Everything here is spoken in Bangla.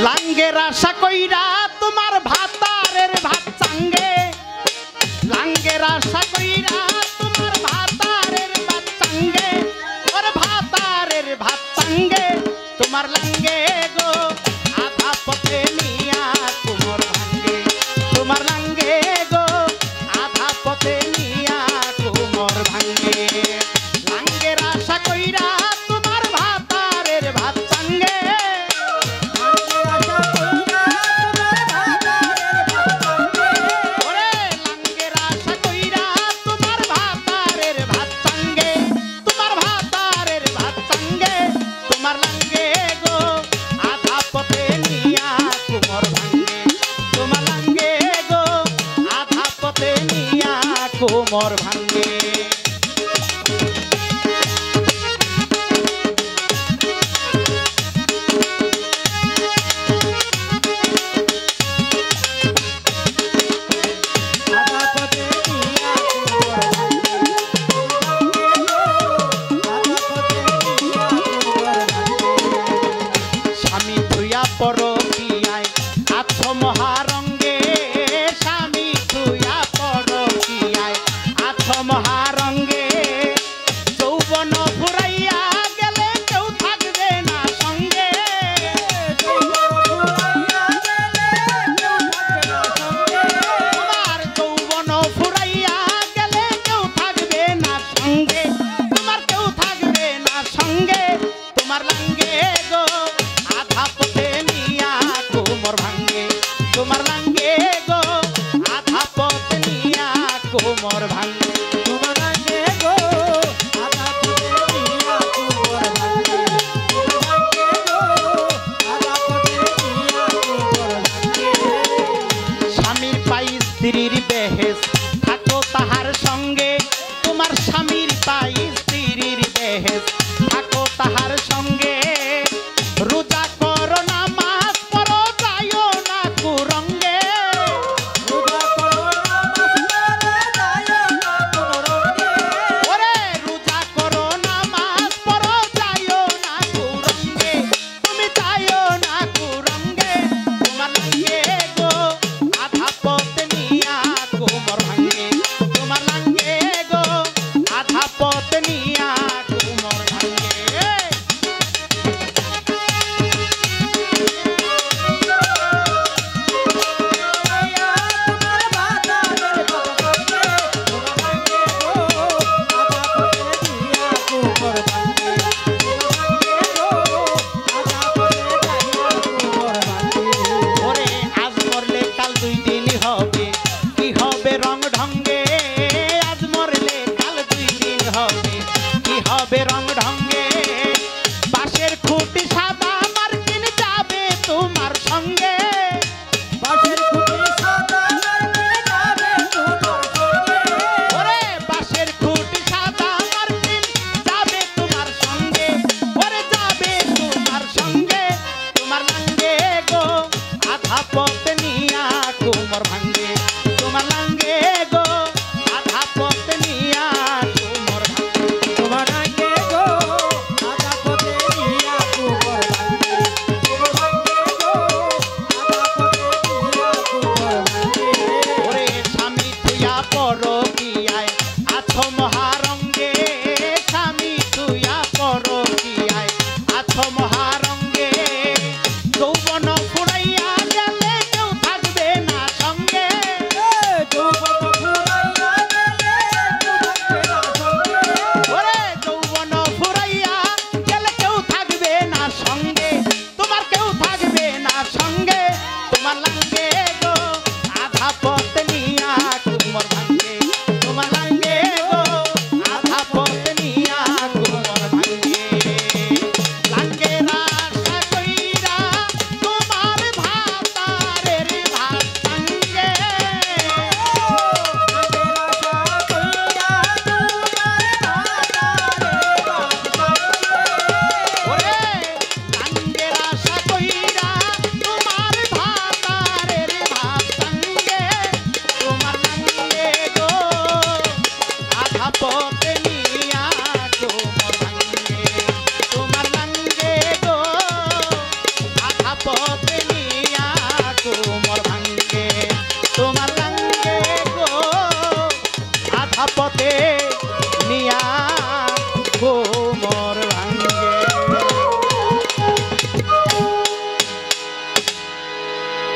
লাঙ্গের আশা কইরা তোমার ভাতারের ভাত চাঙ্গে, লাঙ্গের আশা কইরা তোমার ভাতারের ভাত চাঙ্গে, ওর ভাতারের ভাত চাঙ্গে তোমার লাঙ্গে গো আধা পথে নিয়া কুমোর ভাঙ্গে, তোমার লাঙ্গে গো আধা পথে নিয়া কুমোর ভাঙ্গে। লাঙ্গের আশা কইরা তোমার ভাতারের ভাত চাঙ্গে, ওরে লাঙ্গের আশা কইরা তোমার ভাতারের ভাত চাঙ্গে, তোমার ভাতারের ভাত চাঙ্গে তোমার লাঙ্গে গো আধা পথে নিয়া কুমোর ভাঙ্গে, তোমার লাঙ্গে গো আধা পথে নিয়া কুমোর ভাঙ্গে। স্বামী থুয়া পরকিয়ায় আত্মমহারঙ্গে, স্বামী থুয়া পরকিয়ায় আত্মমহারঙ্গে, যৌবন ফুরাইয়া গেলে কেউ থাকবে না সঙ্গে, তোমার যৌবন ফুরাইয়া গেলে কেউ থাকবে না সঙ্গে, তোমার কেউ থাকবে না সঙ্গে, তোমার লাঙ্গে গো আধা পথে নিয়া কুমোর ভাঙ্গে, তোমার লাঙ্গে গো আধা পথে নিয়া কুমোর ভাঙ্গে, তোমার লাঙ্গে গো আধা পথে নিয়া কুমোর ভাঙ্গে, তোমার লাঙ্গে গো আধা পথে নিয়া কুমোর ভাঙ্গে। স্বামীর পাই স্ত্রীর বেহেস থাকো তাহার সঙ্গে, তোমার স্বামীর পাই স্ত্রীর বেহেস থাকো তাহার সঙ্গে, রোজা করো নামাজ পড়ো যাইও না কুরঙ্গে, রোজা করো নামাজ পড়ো যাইও না কুরঙ্গে, ওরে রোজা করো নামাজ পড়ো যাইও না কুরঙ্গে, তুমি যাইও না কুরঙ্গে, তোমার লাঙ্গে গো আধা পথে নিয়া কুমোর ভাঙ্গে, তোমার লাঙ্গে গো আধা পথে নিয়া কুমোর ভাঙ্গে। ওরে আজ মরলে কাল 2 দিন হবে, কি হবে রং ঢঙ্গে, আজ মরলে কাল 2 দিন হবে, কি হবে রং ঢঙ্গে, বাঁশের খুঁটি সাদা মার্কিন যাবে তোমার সঙ্গে, বাঁশের খুঁটি সাদা মার্কিন যাবে তোমার সঙ্গে, ওরে বাঁশের খুঁটি সাদা মার্কিন যাবে তোমার সঙ্গে, ওরে যাবে তোমার সঙ্গে, তোমার লাঙ্গে গো আধা পথে নিয়া কুমোর ভাঙ্গে।